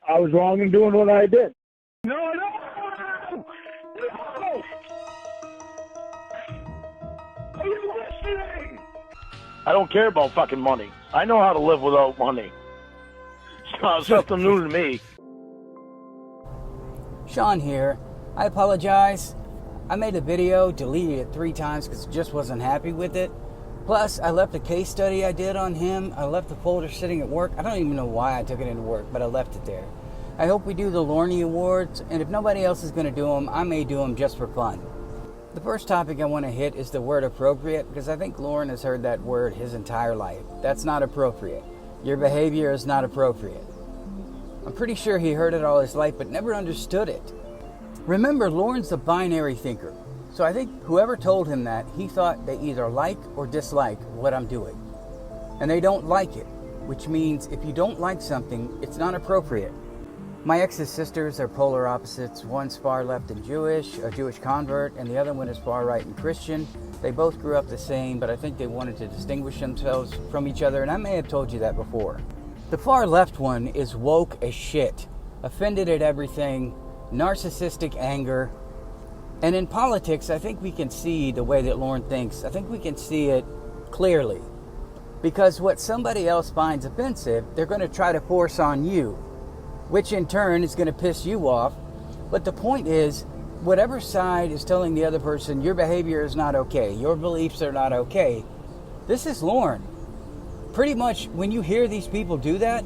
I was wrong in doing what I did. No! Are you listening? I don't care about fucking money. I know how to live without money. It's not something new to me. Sean here. I apologize. I made a video, deleted it 3 times because I just wasn't happy with it. Plus, I left a case study I did on him. I left the folder sitting at work. I don't even know why I took it into work, but I left it there. I hope we do the Lorne Awards, and if nobody else is going to do them, I may do them just for fun. The first topic I want to hit is the word appropriate, because I think Lorne has heard that word his entire life. That's not appropriate. Your behavior is not appropriate. I'm pretty sure he heard it all his life, but never understood it. Remember, Lorne's a binary thinker. So I think whoever told him that, he thought they either like or dislike what I'm doing. And they don't like it, which means if you don't like something, it's not appropriate. My ex's sisters are polar opposites. One's far left and Jewish, a Jewish convert, and the other one is far right and Christian. They both grew up the same, but I think they wanted to distinguish themselves from each other, and I may have told you that before. The far left one is woke as shit, offended at everything, narcissistic anger. And in politics, I think we can see the way that Lorne thinks. I think we can see it clearly. Because what somebody else finds offensive, they're going to try to force on you, which in turn is going to piss you off. But the point is, whatever side is telling the other person your behavior is not okay, your beliefs are not okay, this is Lorne. Pretty much when you hear these people do that,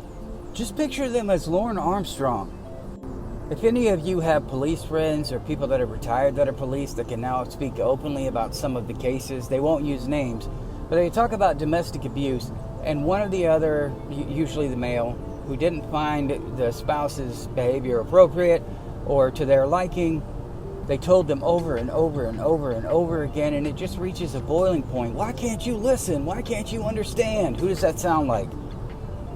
just picture them as Lorne Armstrong. If any of you have police friends or people that are retired that are police that can now speak openly about some of the cases, they won't use names, but they talk about domestic abuse, and one or the other, usually the male, who didn't find the spouse's behavior appropriate or to their liking, they told them over and over and over and over again, and it just reaches a boiling point. Why can't you listen? Why can't you understand? Who does that sound like?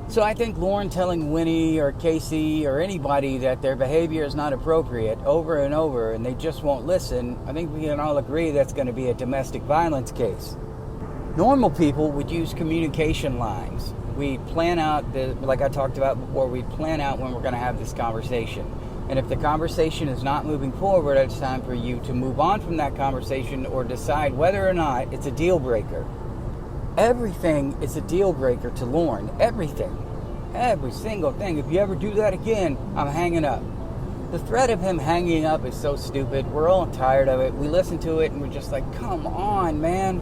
So I think Lorne telling Winnie or Casey or anybody that their behavior is not appropriate over and over and they just won't listen, I think we can all agree that's going to be a domestic violence case. Normal people would use communication lines. We plan out, like I talked about before, we plan out when we're going to have this conversation. And if the conversation is not moving forward, it's time for you to move on from that conversation or decide whether or not it's a deal breaker. Everything is a deal breaker to Lorne. Everything. Every single thing. If you ever do that again, I'm hanging up. The threat of him hanging up is so stupid. We're all tired of it. We listen to it and we're just like, come on, man.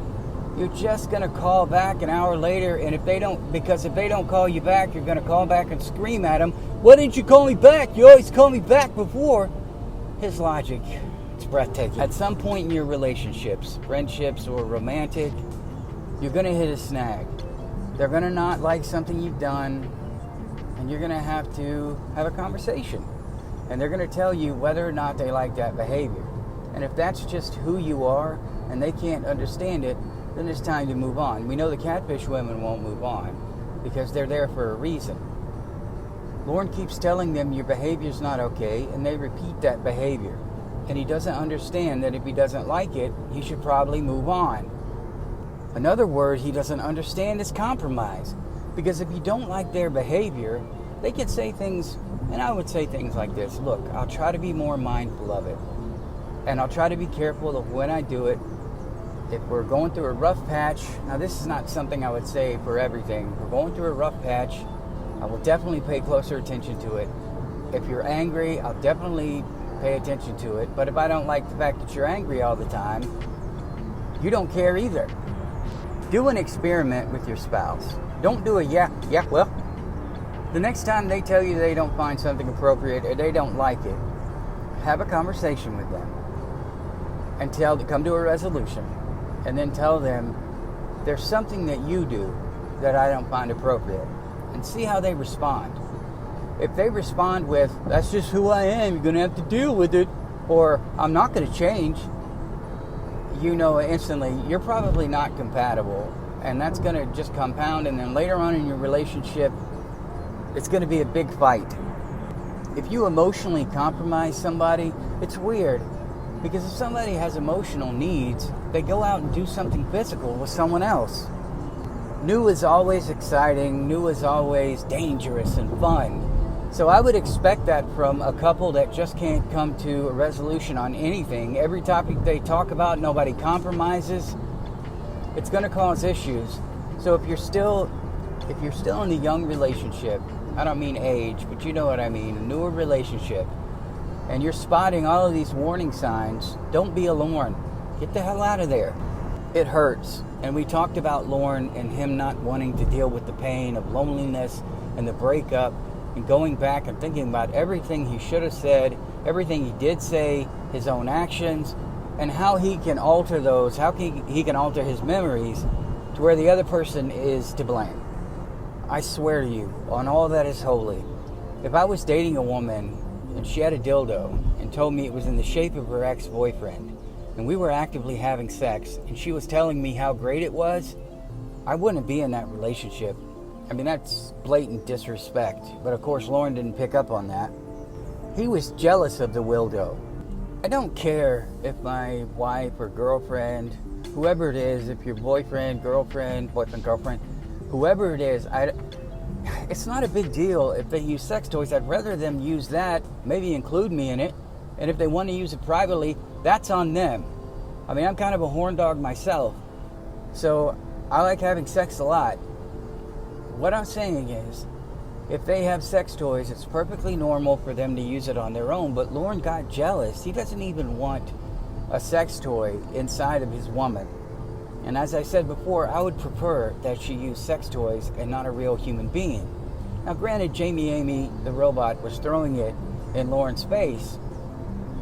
You're just going to call back an hour later, and if they don't call you back, you're going to call back and scream at them. Why didn't you call me back? You always call me back before. His logic, it's breathtaking. At some point in your relationships, friendships or romantic, you're going to hit a snag. They're going to not like something you've done, and you're going to have a conversation. And they're going to tell you whether or not they like that behavior. And if that's just who you are, and they can't understand it, then it's time to move on. We know the catfish women won't move on because they're there for a reason. Lorne keeps telling them your behavior's not okay, and they repeat that behavior. And he doesn't understand that if he doesn't like it, he should probably move on. Another word he doesn't understand is compromise. Because if you don't like their behavior, they can say things, and I would say things like this. Look, I'll try to be more mindful of it. And I'll try to be careful of when I do it. If we're going through a rough patch, now this is not something I would say for everything. If we're going through a rough patch, I will definitely pay closer attention to it. If you're angry, I'll definitely pay attention to it. But if I don't like the fact that you're angry all the time, you don't care either. Do an experiment with your spouse. Don't do a well. The next time they tell you they don't find something appropriate or they don't like it, have a conversation with them and come to a resolution. And then tell them, there's something that you do that I don't find appropriate. And see how they respond. If they respond with, that's just who I am, you're going to have to deal with it, or I'm not going to change, you know instantly you're probably not compatible. And that's going to just compound, and then later on in your relationship, it's going to be a big fight. If you emotionally compromise somebody, it's weird. Because if somebody has emotional needs, they go out and do something physical with someone else. New is always exciting. New is always dangerous and fun. So I would expect that from a couple that just can't come to a resolution on anything. Every topic they talk about, nobody compromises. It's going to cause issues. So if you're still in a young relationship, I don't mean age, but you know what I mean, a newer relationship, and you're spotting all of these warning signs, don't be a Lorne. Get the hell out of there. It hurts. And we talked about Lorne and him not wanting to deal with the pain of loneliness and the breakup, and going back and thinking about everything he should have said, everything he did say, his own actions, and how he can alter those, how he can alter his memories to where the other person is to blame. I swear to you, on all that is holy, if I was dating a woman and she had a dildo and told me it was in the shape of her ex-boyfriend, and we were actively having sex, and she was telling me how great it was, I wouldn't be in that relationship. I mean, that's blatant disrespect. But of course, Lorne didn't pick up on that. He was jealous of the dildo. I don't care if my wife or girlfriend, whoever it is, if your boyfriend, girlfriend, whoever it is, it's not a big deal if they use sex toys. I'd rather them use that, maybe include me in it. And if they want to use it privately, that's on them. I mean, I'm kind of a horn dog myself. So I like having sex a lot. What I'm saying is, if they have sex toys, it's perfectly normal for them to use it on their own. But Lorne got jealous. He doesn't even want a sex toy inside of his woman. And as I said before, I would prefer that she use sex toys and not a real human being. Now, granted, Jamie Amy, the robot, was throwing it in Lorne's face.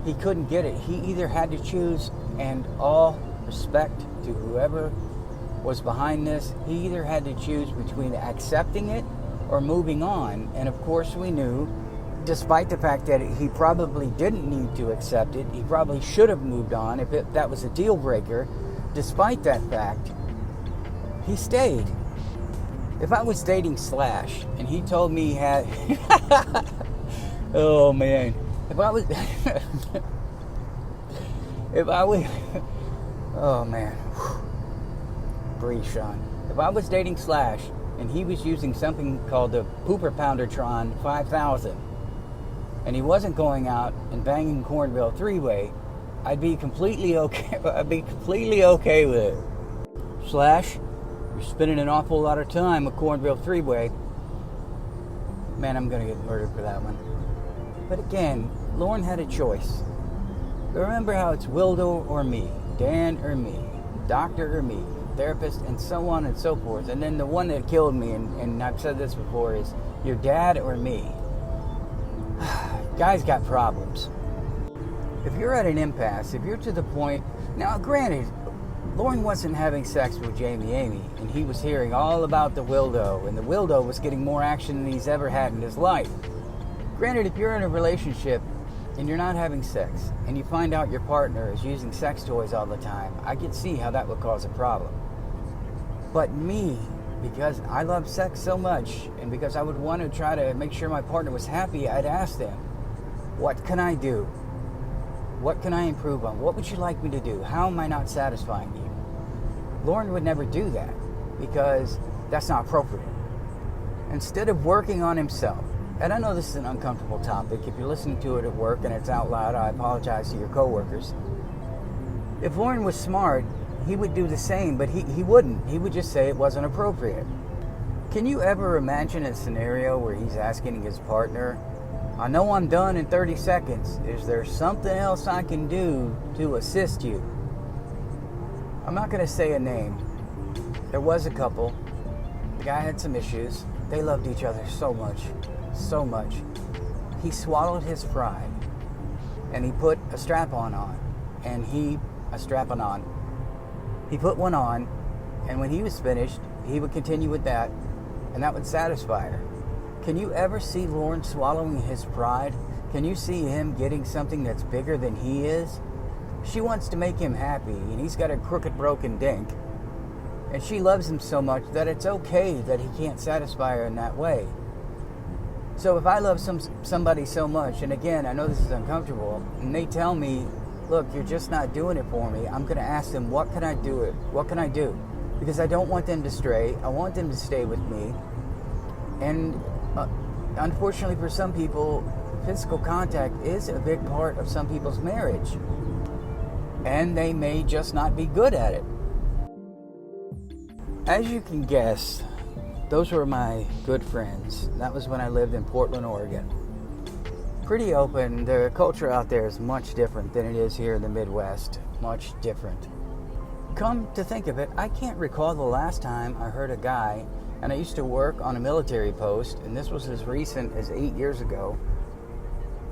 He couldn't get it. He either had to choose, and all respect to whoever was behind this, he either had to choose between accepting it or moving on. And of course we knew, despite the fact that he probably didn't need to accept it, he probably should have moved on if that was a deal breaker. Despite that fact, he stayed. If I was dating Slash and he told me he had oh man, if I was oh man, breathe, Sean. If I was dating Slash and he was using something called the Pooper Poundertron 5000 and he wasn't going out and banging Cornville three-way, I'd be completely okay. I'd be completely okay with it. Slash, you're spending an awful lot of time with Cornville three-way. Man, I'm gonna get murdered for that one. But again, Lorne had a choice. Remember how it's Wildo or me, Dan or me, doctor or me, therapist, and so on and so forth. And then the one that killed me, and I've said this before, is your dad or me. Guys got problems. If you're at an impasse, if you're to the point... Now, granted, Lorne wasn't having sex with Jamie Amy, and he was hearing all about the Wildo, and the Wildo was getting more action than he's ever had in his life. Granted, if you're in a relationship and you're not having sex, and you find out your partner is using sex toys all the time, I could see how that would cause a problem. But me, because I love sex so much, and because I would want to try to make sure my partner was happy, I'd ask them, what can I do? What can I improve on? What would you like me to do? How am I not satisfying you? Lorne would never do that, because that's not appropriate. Instead of working on himself, and I know this is an uncomfortable topic. If you're listening to it at work and it's out loud, I apologize to your coworkers. If Lorne was smart, he would do the same, but he wouldn't. He would just say it wasn't appropriate. Can you ever imagine a scenario where he's asking his partner, I know I'm done in 30 seconds. Is there something else I can do to assist you? I'm not going to say a name. There was a couple. The guy had some issues. They loved each other so much. So much. He swallowed his pride. And he put a strap-on on. He put one on. And when he was finished, he would continue with that. And that would satisfy her. Can you ever see Lorne swallowing his pride? Can you see him getting something that's bigger than he is? She wants to make him happy, and he's got a crooked, broken dink. And she loves him so much that it's okay that he can't satisfy her in that way. So if I love somebody so much, and again, I know this is uncomfortable, and they tell me, look, you're just not doing it for me, I'm going to ask them, what can I do? What can I do? Because I don't want them to stray. I want them to stay with me. And unfortunately for some people, physical contact is a big part of some people's marriage. And they may just not be good at it. As you can guess, those were my good friends. That was when I lived in Portland, Oregon. Pretty open. The culture out there is much different than it is here in the Midwest. Much different. Come to think of it, I can't recall the last time I heard a guy, and I used to work on a military post, and this was as recent as 8 years ago.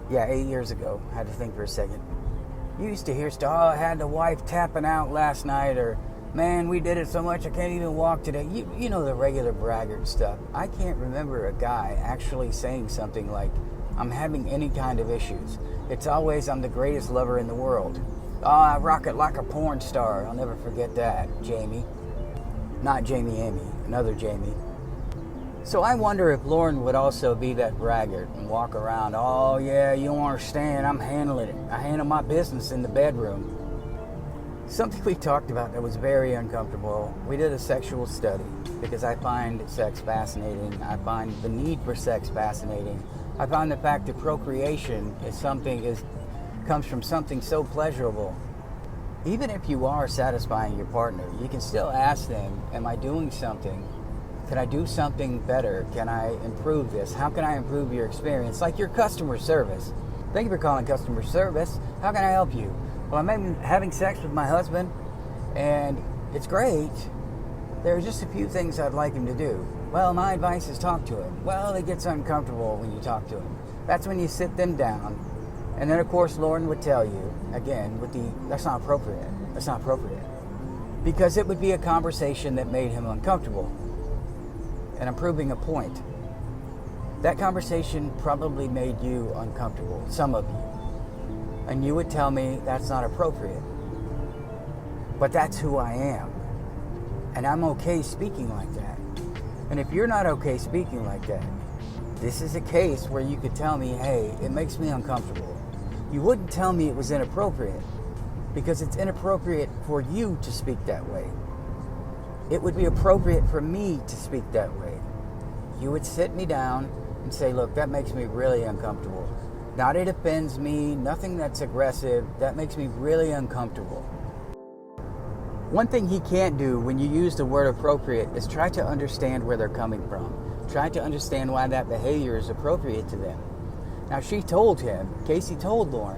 Yeah, 8 years ago. I had to think for a second. You used to hear stuff, oh, I had the wife tapping out last night, or man, we did it so much I can't even walk today. You know the regular braggart stuff. I can't remember a guy actually saying something like, I'm having any kind of issues. It's always, I'm the greatest lover in the world. Oh, I rock it like a porn star. I'll never forget that, Jamie. Not Jamie Amy, another Jamie. So I wonder if Lorne would also be that braggart and walk around, oh yeah, you don't understand, I'm handling it. I handle my business in the bedroom. Something we talked about that was very uncomfortable. We did a sexual study because I find sex fascinating. I find the need for sex fascinating. I find the fact that procreation comes from something so pleasurable. Even if you are satisfying your partner, you can still ask them, am I doing something? Can I do something better? Can I improve this? How can I improve your experience? Like your customer service. Thank you for calling customer service. How can I help you? Well, I'm having sex with my husband, and it's great. There are just a few things I'd like him to do. Well, my advice is talk to him. Well, it gets uncomfortable when you talk to him. That's when you sit them down. And then, of course, Lorne would tell you, again, that's not appropriate. That's not appropriate. Because it would be a conversation that made him uncomfortable. And I'm proving a point. That conversation probably made you uncomfortable, some of you. And you would tell me that's not appropriate. But that's who I am. And I'm okay speaking like that. And if you're not okay speaking like that, this is a case where you could tell me, hey, it makes me uncomfortable. You wouldn't tell me it was inappropriate, because it's inappropriate for you to speak that way. It would be appropriate for me to speak that way. You would sit me down and say, look, that makes me really uncomfortable. Not it offends me, nothing that's aggressive, that makes me really uncomfortable. One thing he can't do when you use the word appropriate is try to understand where they're coming from. Try to understand why that behavior is appropriate to them. Now, she told him, Casey told Lorne,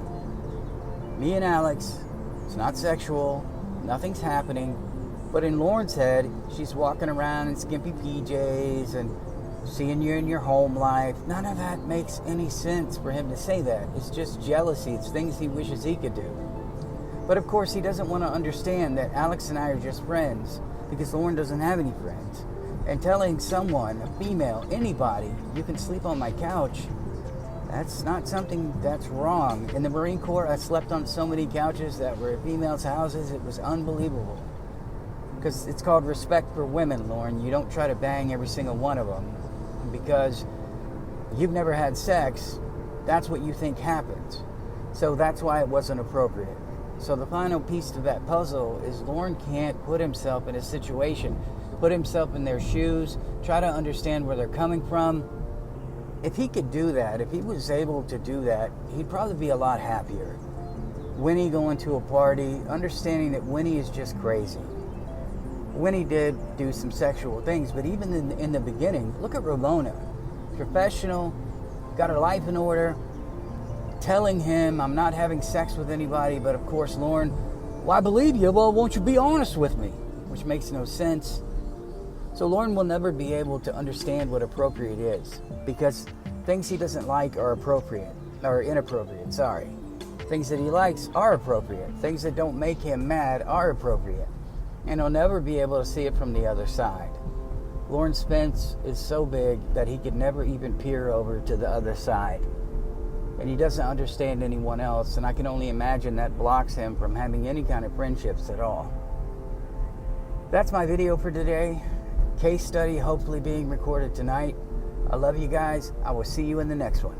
me and Alex, it's not sexual, nothing's happening. But in Lorne's head, she's walking around in skimpy PJs and seeing you in your home life. None of that makes any sense for him to say that. It's just jealousy. It's things he wishes he could do. But of course, he doesn't want to understand that Alex and I are just friends because Lorne doesn't have any friends. And telling someone, a female, anybody, you can sleep on my couch, that's not something that's wrong. In the Marine Corps, I slept on so many couches that were at females' houses. It was unbelievable. Because it's called respect for women, Lorne. You don't try to bang every single one of them. Because you've never had sex, that's what you think happens. So that's why it wasn't appropriate. So the final piece to that puzzle is Lorne can't put himself in a situation, put himself in their shoes, try to understand where they're coming from. If he could do that, if he was able to do that, he'd probably be a lot happier. Winnie going to a party, understanding that Winnie is just crazy. Winnie did do some sexual things, but even in the beginning, look at Ramona. Professional, got her life in order, telling him, I'm not having sex with anybody, but of course, Lorne, well, I believe you, well, won't you be honest with me? Which makes no sense. So Lorne will never be able to understand what appropriate is, because things he doesn't like are appropriate, or inappropriate, sorry. Things that he likes are appropriate. Things that don't make him mad are appropriate. And he'll never be able to see it from the other side. Lorne's fence is so big that he could never even peer over to the other side. And he doesn't understand anyone else, and I can only imagine that blocks him from having any kind of friendships at all. That's my video for today. Case study hopefully being recorded tonight. I love you guys. I will see you in the next one.